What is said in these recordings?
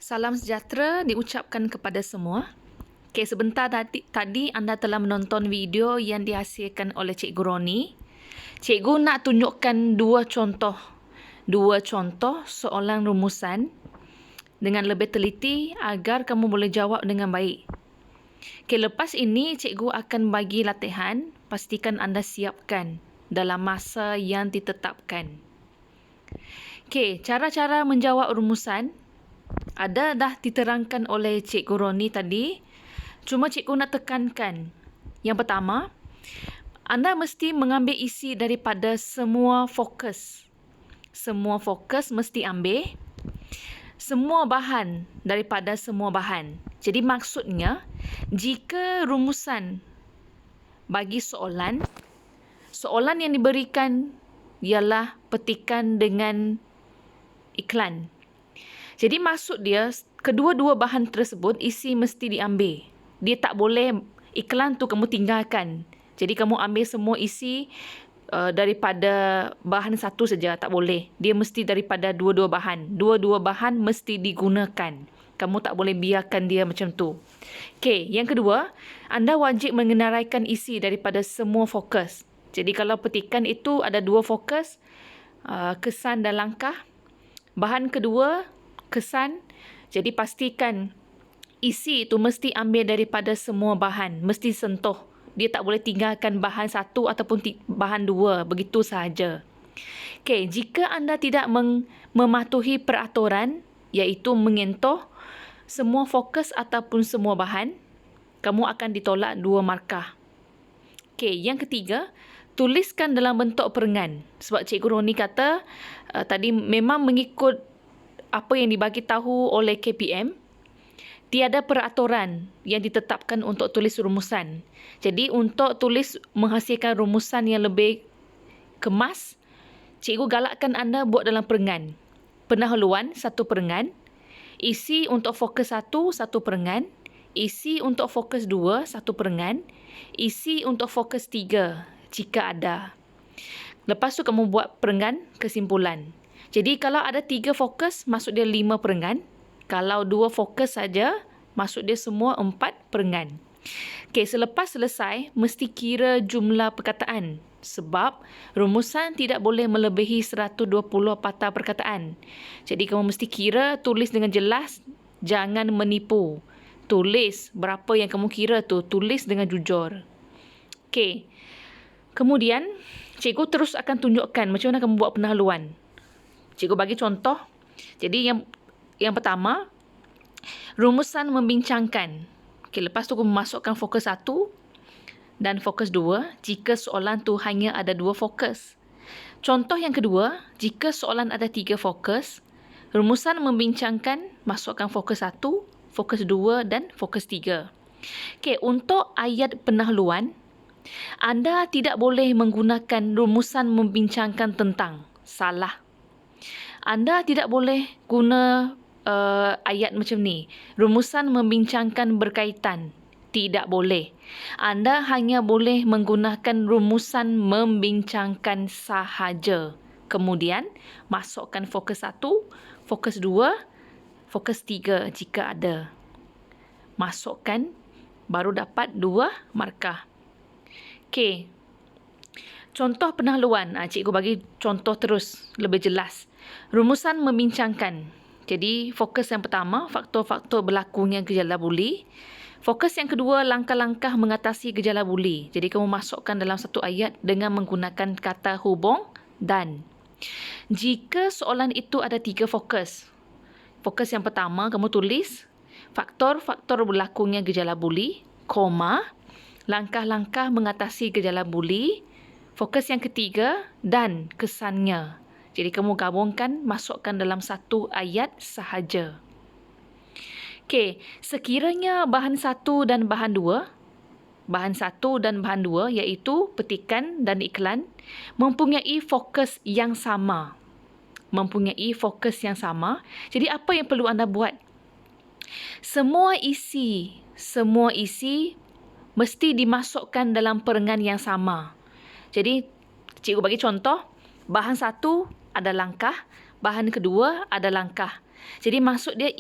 Salam sejahtera diucapkan kepada semua. Okey, sebentar tadi anda telah menonton video yang dihasilkan oleh Cikgu Roni. Cikgu nak tunjukkan dua contoh soalan rumusan dengan lebih teliti agar kamu boleh jawab dengan baik. Okey, lepas ini cikgu akan bagi latihan, pastikan anda siapkan dalam masa yang ditetapkan. Okey, cara-cara menjawab rumusan ada dah diterangkan oleh Cikgu Roni tadi. Cuma cikgu nak tekankan. Yang pertama, anda mesti mengambil isi daripada semua fokus. Semua fokus mesti ambil. Semua bahan daripada semua bahan. Jadi maksudnya, jika rumusan bagi soalan yang diberikan ialah petikan dengan iklan. Jadi maksud dia, kedua-dua bahan tersebut isi mesti diambil. Dia tak boleh iklan tu kamu tinggalkan. Jadi kamu ambil semua isi daripada bahan satu saja, tak boleh. Dia mesti daripada dua-dua bahan. Dua-dua bahan mesti digunakan. Kamu tak boleh biarkan dia macam tu. Okey, yang kedua, anda wajib mengenaraikan isi daripada semua fokus. Jadi kalau petikan itu ada dua fokus, kesan dan langkah. Bahan kedua, kesan. Jadi pastikan isi itu mesti ambil daripada semua bahan. Mesti sentuh. Dia tak boleh tinggalkan bahan satu ataupun bahan dua. Begitu sahaja. Okey, jika anda tidak mematuhi peraturan, iaitu menyentuh semua fokus ataupun semua bahan, kamu akan ditolak 2 markah. Okey, yang ketiga, tuliskan dalam bentuk perengan. Sebab Cikgu Roni kata, tadi memang mengikut apa yang dibagi tahu oleh KPM, tiada peraturan yang ditetapkan untuk tulis rumusan. Jadi untuk tulis menghasilkan rumusan yang lebih kemas, cikgu galakkan anda buat dalam perengan. Pendahuluan, 1 perengan. Isi untuk fokus 1, 1 perengan. Isi untuk fokus 2, 1 perengan. Isi untuk fokus 3, jika ada. Lepas tu kamu buat perengan kesimpulan. Jadi kalau ada 3 fokus, maksud dia 5 perengan. Kalau 2 fokus saja, maksud dia semua 4 perengan. Okey, selepas selesai, mesti kira jumlah perkataan. Sebab rumusan tidak boleh melebihi 120 patah perkataan. Jadi kamu mesti kira, tulis dengan jelas, jangan menipu. Tulis berapa yang kamu kira tu, tulis dengan jujur. Okey. Kemudian, cikgu terus akan tunjukkan macam mana kamu buat pendahuluan. Cikgu bagi contoh. Jadi yang pertama, rumusan membincangkan. Okey, lepas tu kamu masukkan fokus 1 dan fokus 2 jika soalan tu hanya ada 2 fokus. Contoh yang kedua, jika soalan ada 3 fokus, rumusan membincangkan, masukkan fokus 1, fokus 2 dan fokus 3. Okey, untuk ayat pendahuluan, anda tidak boleh menggunakan rumusan membincangkan tentang. Salah. Anda tidak boleh guna ayat macam ni. Rumusan membincangkan berkaitan. Tidak boleh. Anda hanya boleh menggunakan rumusan membincangkan sahaja. Kemudian, masukkan fokus 1, fokus 2, fokus 3 jika ada. Masukkan, baru dapat 2 markah. Okey. Contoh pendahuluan. Cikgu bagi contoh terus, lebih jelas. Rumusan membincangkan. Jadi, fokus yang pertama, faktor-faktor berlakunya gejala buli. Fokus yang kedua, langkah-langkah mengatasi gejala buli. Jadi, kamu masukkan dalam satu ayat dengan menggunakan kata hubung dan. Jika soalan itu ada 3 fokus. Fokus yang pertama, kamu tulis faktor-faktor berlakunya gejala buli, koma, langkah-langkah mengatasi gejala buli. Fokus yang ketiga, dan kesannya. Jadi kamu gabungkan, masukkan dalam satu ayat sahaja. Okey, sekiranya bahan 1 dan bahan 2, iaitu petikan dan iklan, mempunyai fokus yang sama. Jadi apa yang perlu anda buat? Semua isi mesti dimasukkan dalam perengan yang sama. Jadi, cikgu bagi contoh, bahan 1 ada langkah, bahan kedua ada langkah. Jadi maksud dia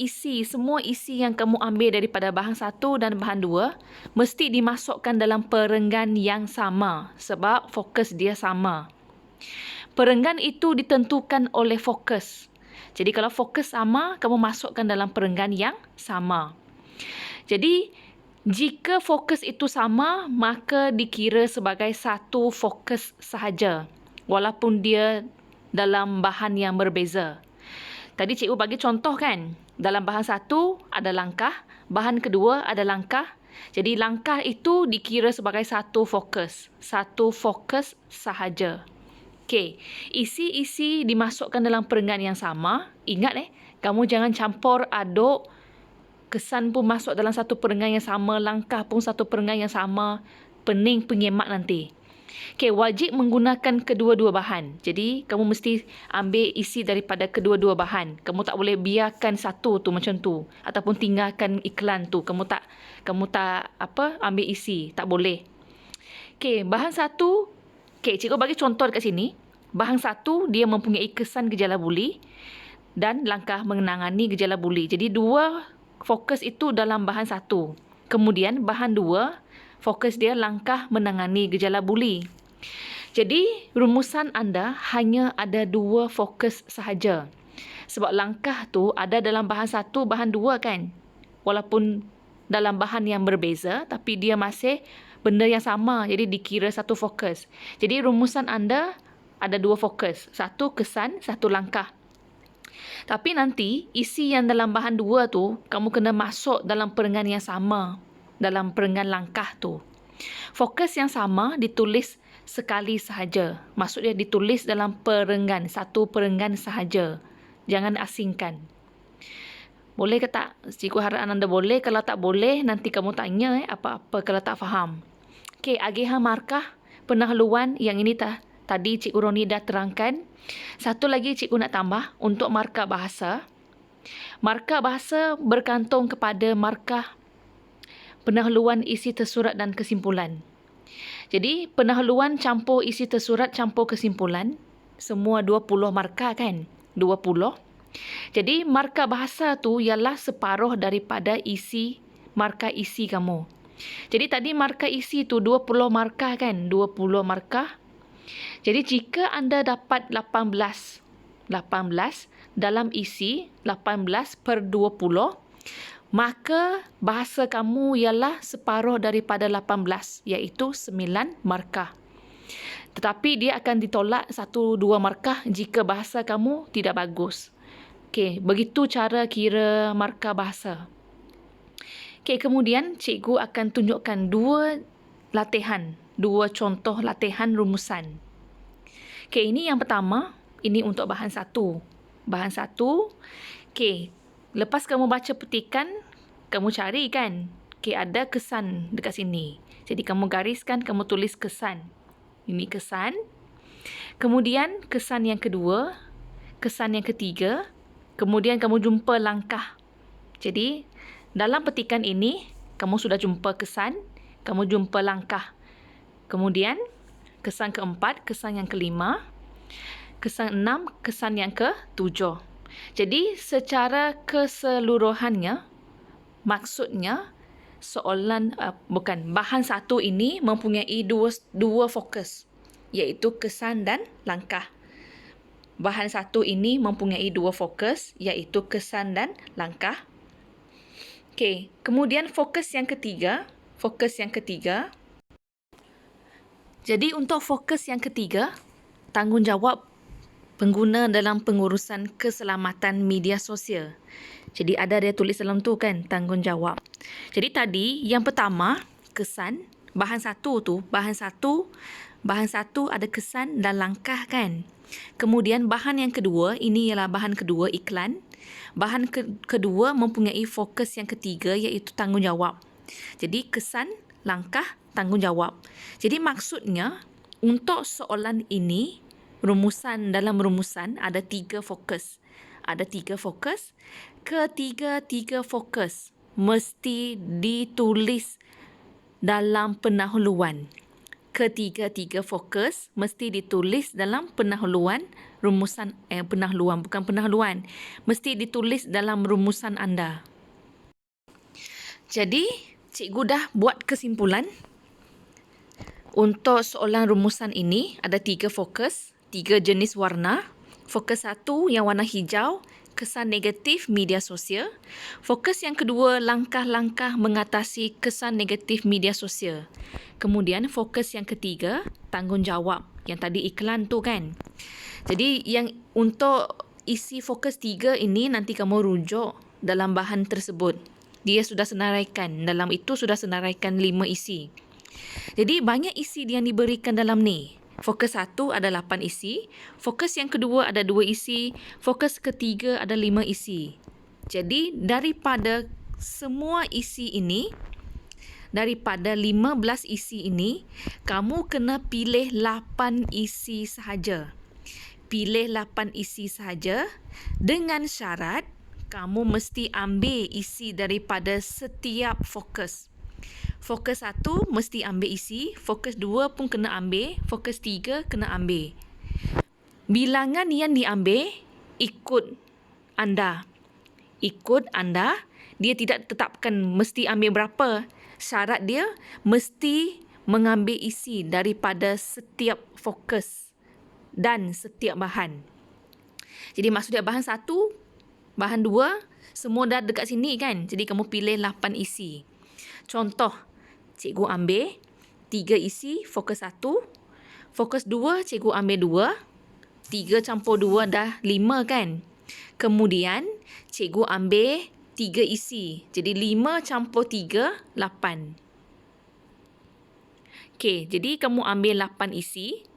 semua isi yang kamu ambil daripada bahan 1 dan bahan 2 mesti dimasukkan dalam perenggan yang sama sebab fokus dia sama. Perenggan itu ditentukan oleh fokus. Jadi kalau fokus sama, kamu masukkan dalam perenggan yang sama. Jadi jika fokus itu sama, maka dikira sebagai satu fokus sahaja walaupun dia dalam bahan yang berbeza. Tadi cikgu bagi contoh kan, dalam bahan 1 ada langkah, bahan kedua ada langkah. Jadi langkah itu dikira sebagai satu fokus sahaja. Okey, isi-isi dimasukkan dalam perenggan yang sama. Ingat kamu jangan campur aduk. Kesan pun masuk dalam satu perenggan yang sama, langkah pun satu perenggan yang sama. Pening penyemak nanti. Okey, wajib menggunakan kedua-dua bahan. Jadi, kamu mesti ambil isi daripada kedua-dua bahan. Kamu tak boleh biarkan satu tu macam tu ataupun tinggalkan iklan tu. Kamu tak ambil isi, tak boleh. Okey, bahan 1. Okey, cikgu bagi contoh dekat sini. Bahan 1 dia mempunyai kesan gejala buli dan langkah menangani gejala buli. Jadi, 2 fokus itu dalam bahan 1. Kemudian bahan 2, fokus dia langkah menangani gejala buli. Jadi, rumusan anda hanya ada 2 fokus sahaja. Sebab langkah tu ada dalam bahan 1, bahan 2 kan? Walaupun dalam bahan yang berbeza, tapi dia masih benda yang sama. Jadi, dikira satu fokus. Jadi, rumusan anda ada 2 fokus. Satu kesan, satu langkah. Tapi nanti isi yang dalam bahan 2 tu kamu kena masuk dalam perenggan yang sama, dalam perenggan langkah tu. Fokus yang sama ditulis sekali sahaja. Maksud dia ditulis dalam perenggan, satu perenggan sahaja. Jangan asingkan. Boleh ke tak? Cikgu harap anda boleh. Kalau tak boleh, nanti kamu tanya apa-apa kalau tak faham. Okey, agihan markah pendahuluan yang ini tadi Cikgu Roni dah terangkan. Satu lagi cikgu nak tambah untuk markah bahasa. Markah bahasa bergantung kepada markah pendahuluan isi tersurat dan kesimpulan. Jadi, pendahuluan campur isi tersurat campur kesimpulan. Semua 20 markah kan? 20. Jadi, markah bahasa tu ialah separuh daripada markah isi kamu. Jadi, tadi markah isi tu 20 markah kan? 20 markah. Jadi jika anda dapat 18 dalam isi 18/20, maka bahasa kamu ialah separuh daripada 18, iaitu 9 markah. Tetapi dia akan ditolak 1-2 markah jika bahasa kamu tidak bagus. Okey, begitu cara kira markah bahasa. Okey, kemudian cikgu akan tunjukkan 2 contoh latihan rumusan. Okey, ini yang pertama. Ini untuk bahan 1. Bahan 1. Okey, lepas kamu baca petikan, kamu cari kan. Okey, ada kesan dekat sini. Jadi, kamu gariskan, kamu tulis kesan. Ini kesan. Kemudian, kesan yang kedua. Kesan yang ketiga. Kemudian, kamu jumpa langkah. Jadi, dalam petikan ini, kamu sudah jumpa kesan. Kamu jumpa langkah. Kemudian, kesan keempat, kesan yang kelima, kesan 6, kesan yang ke-7. Jadi, secara keseluruhannya, maksudnya, bahan 1 ini mempunyai dua fokus, iaitu kesan dan langkah. Bahan 1 ini mempunyai 2 fokus, iaitu kesan dan langkah. Okey, kemudian fokus yang ketiga. Jadi untuk fokus yang ketiga, tanggungjawab pengguna dalam pengurusan keselamatan media sosial. Jadi ada dia tulis dalam tu kan, tanggungjawab. Jadi tadi yang pertama, kesan, bahan 1 ada kesan dan langkah kan. Kemudian bahan yang kedua, ini ialah bahan kedua, iklan. Bahan kedua mempunyai fokus yang ketiga, iaitu tanggungjawab. Jadi kesan, langkah, tanggungjawab. Jadi maksudnya untuk soalan ini, dalam rumusan ada 3 fokus. Ada 3 fokus. Ketiga-tiga fokus mesti ditulis dalam pendahuluan. Ketiga-tiga fokus mesti ditulis dalam pendahuluan rumusan, pendahuluan, bukan pendahuluan. Mesti ditulis dalam rumusan anda. Jadi, cikgu dah buat kesimpulan. Untuk soalan rumusan ini ada 3 fokus, 3 jenis warna. Fokus 1 yang warna hijau, kesan negatif media sosial. Fokus yang kedua, langkah-langkah mengatasi kesan negatif media sosial. Kemudian fokus yang ketiga, tanggungjawab. Yang tadi iklan tu kan. Jadi yang untuk isi fokus 3 ini nanti kamu rujuk dalam bahan tersebut. Dia sudah senaraikan. Dalam itu sudah senaraikan 5 isi. Jadi banyak isi yang diberikan dalam ni. Fokus 1 ada 8 isi. Fokus yang kedua ada 2 isi. Fokus ketiga ada 5 isi. Jadi daripada semua isi ini, daripada 15 isi ini, kamu kena pilih 8 isi sahaja. Pilih 8 isi sahaja dengan syarat kamu mesti ambil isi daripada setiap fokus. Fokus 1 mesti ambil isi, fokus 2 pun kena ambil, fokus 3 kena ambil. Bilangan yang diambil ikut anda. Ikut anda, dia tidak tetapkan mesti ambil berapa. Syarat dia mesti mengambil isi daripada setiap fokus dan setiap bahan. Jadi maksudnya bahan 1, bahan 2, semua dah dekat sini kan. Jadi kamu pilih 8 isi. Contoh, cikgu ambil 3 isi fokus 1, fokus 2 cikgu ambil 2, 3 campur 2 dah 5 kan. Kemudian cikgu ambil 3 isi. Jadi 5 campur 3, 8. Okey, jadi kamu ambil 8 isi.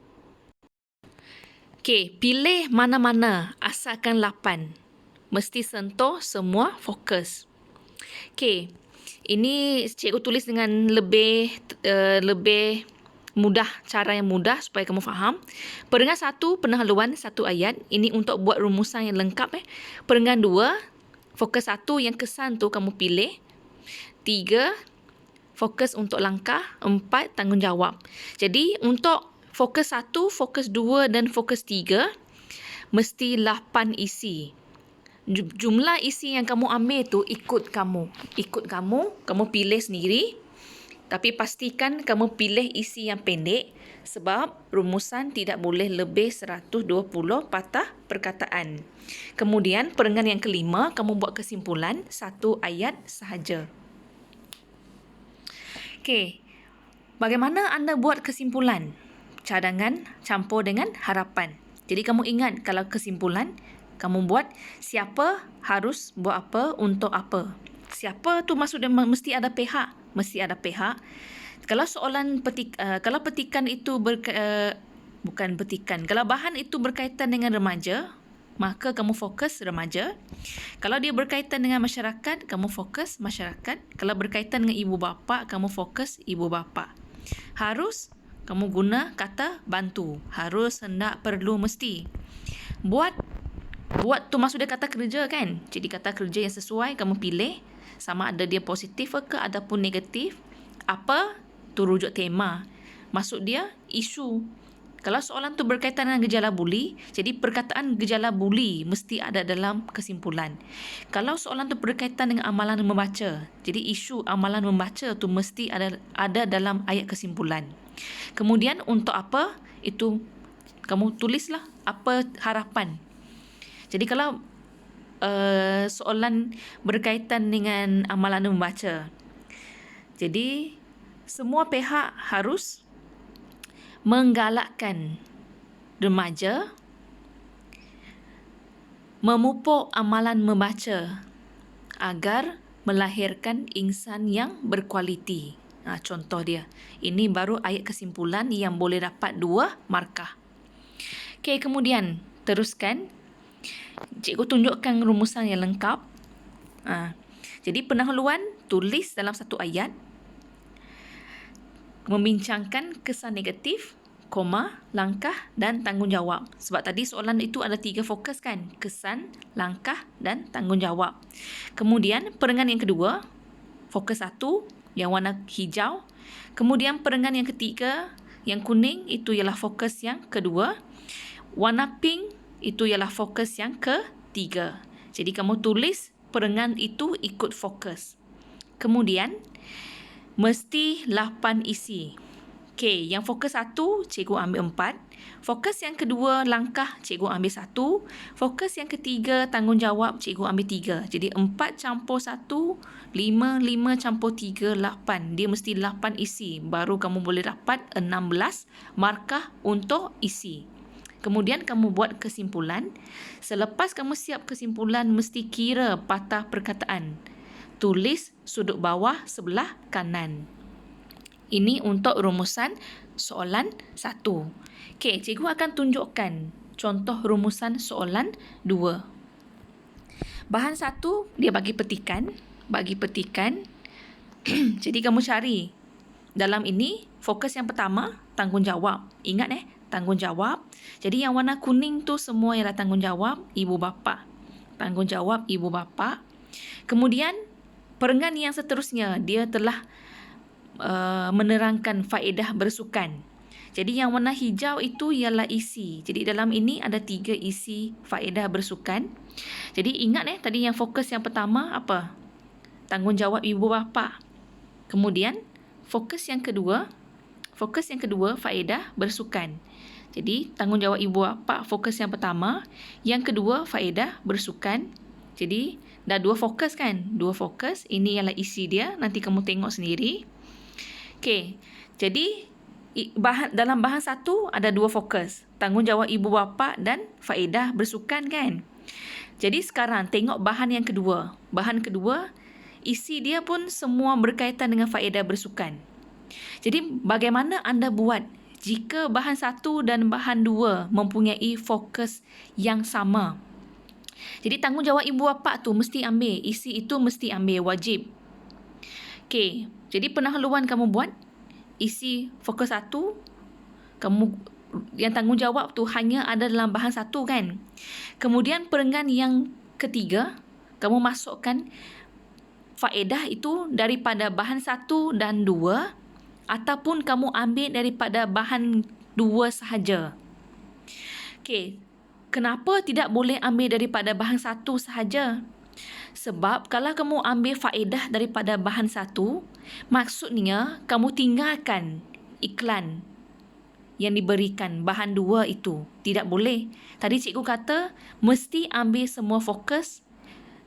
Okey, pilih mana-mana asalkan 8. Mesti sentuh semua fokus. Okey, ini cikgu tulis dengan lebih mudah, cara yang mudah supaya kamu faham. Perenggan 1, pendahuluan 1 ayat. Ini untuk buat rumusan yang lengkap. Perenggan 2, fokus 1 yang kesan tu kamu pilih. 3, fokus untuk langkah. 4, tanggungjawab. Jadi untuk fokus 1, fokus 2 dan fokus 3 mesti 8 isi. Jumlah isi yang kamu ambil tu ikut kamu. Ikut kamu pilih sendiri. Tapi pastikan kamu pilih isi yang pendek sebab rumusan tidak boleh lebih 120 patah perkataan. Kemudian perenggan yang kelima, kamu buat kesimpulan 1 ayat sahaja. Okey. Bagaimana anda buat kesimpulan? Cadangan campur dengan harapan. Jadi kamu ingat kalau kesimpulan kamu buat siapa harus buat apa untuk apa. Siapa tu maksudnya mesti ada pihak, mesti ada pihak. Kalau soalan kalau petikan itu bukan petikan. Kalau bahan itu berkaitan dengan remaja, maka kamu fokus remaja. Kalau dia berkaitan dengan masyarakat, kamu fokus masyarakat. Kalau berkaitan dengan ibu bapa, kamu fokus ibu bapa. Harus kamu guna kata bantu. Harus, hendak, perlu, mesti. Buat tu maksudnya kata kerja kan. Jadi kata kerja yang sesuai kamu pilih. Sama ada dia positif ke ataupun negatif. Apa? Tu rujuk tema. Maksud dia isu. Kalau soalan tu berkaitan dengan gejala buli, jadi perkataan gejala buli mesti ada dalam kesimpulan. Kalau soalan tu berkaitan dengan amalan membaca, jadi isu amalan membaca tu mesti ada dalam ayat kesimpulan. Kemudian untuk apa? Itu kamu tulislah apa harapan. Jadi kalau soalan berkaitan dengan amalan membaca, jadi semua pihak harus menggalakkan remaja memupuk amalan membaca agar melahirkan insan yang berkualiti. Contoh dia. Ini baru ayat kesimpulan yang boleh dapat 2 markah. Okey, kemudian teruskan. Cikgu tunjukkan rumusan yang lengkap. Jadi pendahuluan tulis dalam 1 ayat. Membincangkan kesan negatif, koma, langkah dan tanggungjawab. Sebab tadi soalan itu ada 3 fokus kan? Kesan, langkah dan tanggungjawab. Kemudian perenggan yang kedua, fokus 1 yang warna hijau. Kemudian perenggan yang ketiga yang kuning itu ialah fokus yang kedua. Warna pink itu ialah fokus yang ketiga. Jadi kamu tulis perengan itu ikut fokus. Kemudian, mesti 8 isi. Okey, yang fokus 1, cikgu ambil 4. Fokus yang kedua, langkah, cikgu ambil 1. Fokus yang ketiga, tanggungjawab, cikgu ambil 3. Jadi 4 campur 1, 5, 5 campur 3, 8. Dia mesti 8 isi. Baru kamu boleh dapat 16 markah untuk isi. Kemudian kamu buat kesimpulan. Selepas kamu siap kesimpulan, mesti kira patah perkataan. Tulis sudut bawah sebelah kanan. Ini untuk rumusan soalan 1. Okey, cikgu akan tunjukkan contoh rumusan soalan 2. Bahan 1, dia bagi petikan. Jadi kamu cari. Dalam ini, fokus yang pertama, tanggungjawab. Ingat tanggungjawab. Jadi yang warna kuning tu semua ialah tanggungjawab ibu bapa. Tanggungjawab ibu bapa. Kemudian, perengan yang seterusnya, dia telah menerangkan faedah bersukan. Jadi yang warna hijau itu ialah isi. Jadi dalam ini ada 3 isi faedah bersukan. Jadi ingat tadi yang fokus yang pertama apa? Tanggungjawab ibu bapa. Kemudian fokus yang kedua faedah bersukan. Jadi tanggungjawab ibu bapa fokus yang pertama, yang kedua faedah bersukan. Jadi dah 2 fokus kan? 2 fokus, ini ialah isi dia, nanti kamu tengok sendiri. Okey, jadi dalam bahan 1 ada 2 fokus. Tanggungjawab ibu bapa dan faedah bersukan kan? Jadi sekarang tengok bahan yang kedua. Bahan kedua, isi dia pun semua berkaitan dengan faedah bersukan. Jadi bagaimana anda buat jika bahan 1 dan bahan 2 mempunyai fokus yang sama? Jadi tanggungjawab ibu bapa tu mesti ambil. Isi itu mesti ambil, wajib. Okey, jadi pendahuluan kamu buat isi fokus 1, kamu yang tanggungjawab tu hanya ada dalam bahan 1 kan. Kemudian perengan yang ketiga, kamu masukkan faedah itu daripada bahan 1 dan 2 ataupun kamu ambil daripada bahan 2 sahaja. Okey, kenapa tidak boleh ambil daripada bahan 1 sahaja? Sebab kalau kamu ambil faedah daripada bahan 1, maksudnya kamu tinggalkan iklan yang diberikan bahan 2 itu. Tidak boleh. Tadi cikgu kata mesti ambil semua fokus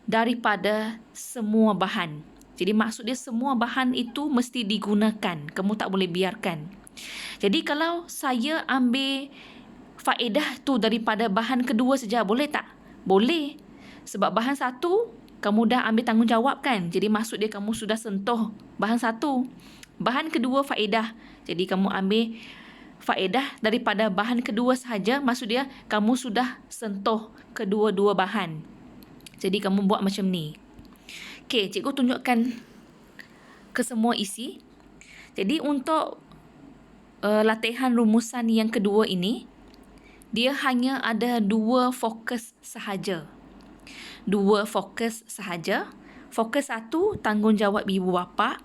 daripada semua bahan. Jadi maksud dia semua bahan itu mesti digunakan. Kamu tak boleh biarkan. Jadi kalau saya ambil faedah tu daripada bahan kedua saja, boleh tak? Boleh. Sebab bahan 1 kamu dah ambil tanggungjawab kan? Jadi maksud dia kamu sudah sentuh bahan 1. Bahan kedua faedah. Jadi kamu ambil faedah daripada bahan kedua sahaja. Maksud dia kamu sudah sentuh kedua-dua bahan. Jadi kamu buat macam ni. Okey, cikgu tunjukkan ke semua isi. Jadi untuk latihan rumusan yang kedua ini, dia hanya ada 2 fokus sahaja. 2 fokus sahaja. Fokus 1, tanggungjawab ibu bapa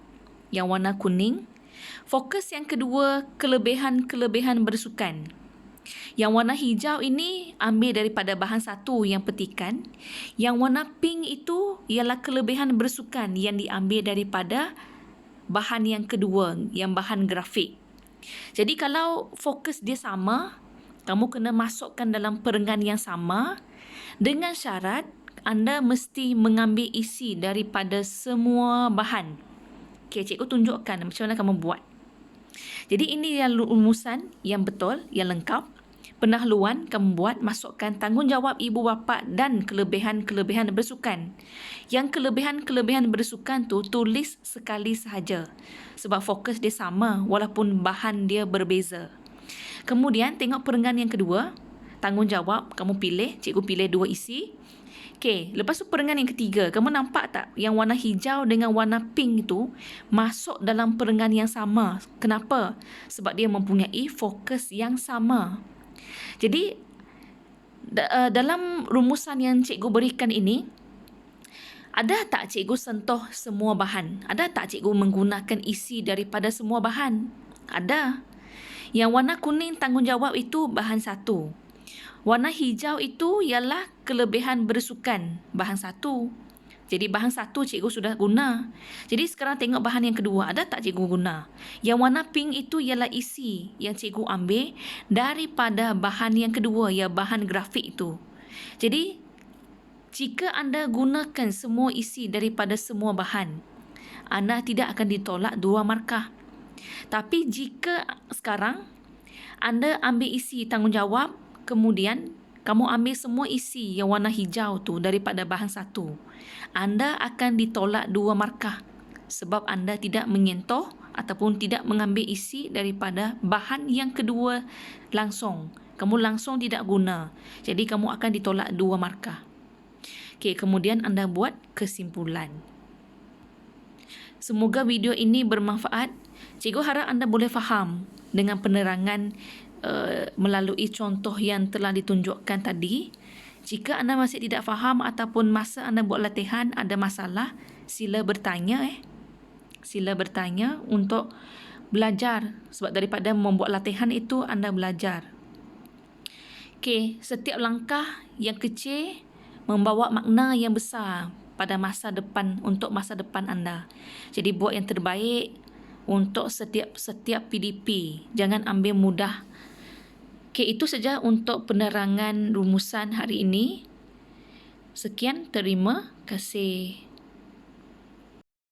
yang warna kuning. Fokus yang kedua, kelebihan-kelebihan bersukan. Yang warna hijau ini ambil daripada bahan 1 yang petikan. Yang warna pink itu ialah kelebihan bersukan yang diambil daripada bahan yang kedua, yang bahan grafik. Jadi kalau fokus dia sama, kamu kena masukkan dalam perengan yang sama dengan syarat anda mesti mengambil isi daripada semua bahan. Okey, cikgu tunjukkan macam mana kamu buat. Jadi ini yang rumusan yang betul, yang lengkap. Pendahuluan kamu buat, masukkan tanggungjawab ibu bapa dan kelebihan-kelebihan bersukan. Yang kelebihan-kelebihan bersukan tu tulis sekali sahaja. Sebab fokus dia sama walaupun bahan dia berbeza. Kemudian tengok perengan yang kedua. Tanggungjawab kamu pilih, cikgu pilih 2 isi. Okey, lepas tu perengan yang ketiga. Kamu nampak tak yang warna hijau dengan warna pink tu masuk dalam perengan yang sama. Kenapa? Sebab dia mempunyai fokus yang sama. Jadi dalam rumusan yang cikgu berikan ini, ada tak cikgu sentuh semua bahan? Ada tak cikgu menggunakan isi daripada semua bahan? Ada. Yang warna kuning tanggungjawab itu bahan 1. Warna hijau itu ialah kelebihan bersukan, bahan 1. Jadi bahan 1 cikgu sudah guna. Jadi sekarang tengok bahan yang kedua, ada tak cikgu guna? Yang warna pink itu ialah isi yang cikgu ambil daripada bahan yang kedua, ya bahan grafik itu. Jadi jika anda gunakan semua isi daripada semua bahan, anda tidak akan ditolak 2 markah. Tapi jika sekarang anda ambil isi tanggungjawab, kemudian kamu ambil semua isi yang warna hijau tu daripada bahan 1, anda akan ditolak 2 markah sebab anda tidak menyentuh ataupun tidak mengambil isi daripada bahan yang kedua langsung. Kamu langsung tidak guna. Jadi kamu akan ditolak 2 markah. Okey, kemudian anda buat kesimpulan. Semoga video ini bermanfaat. Cikgu harap anda boleh faham dengan penerangan melalui contoh yang telah ditunjukkan tadi. Jika anda masih tidak faham ataupun masa anda buat latihan ada masalah, sila bertanya. Sila bertanya untuk belajar. Sebab daripada membuat latihan itu anda belajar. Okey, setiap langkah yang kecil membawa makna yang besar pada masa depan, untuk masa depan anda. Jadi buat yang terbaik untuk setiap PDP. Jangan ambil mudah. Okey, itu saja untuk penerangan rumusan hari ini. Sekian, terima kasih.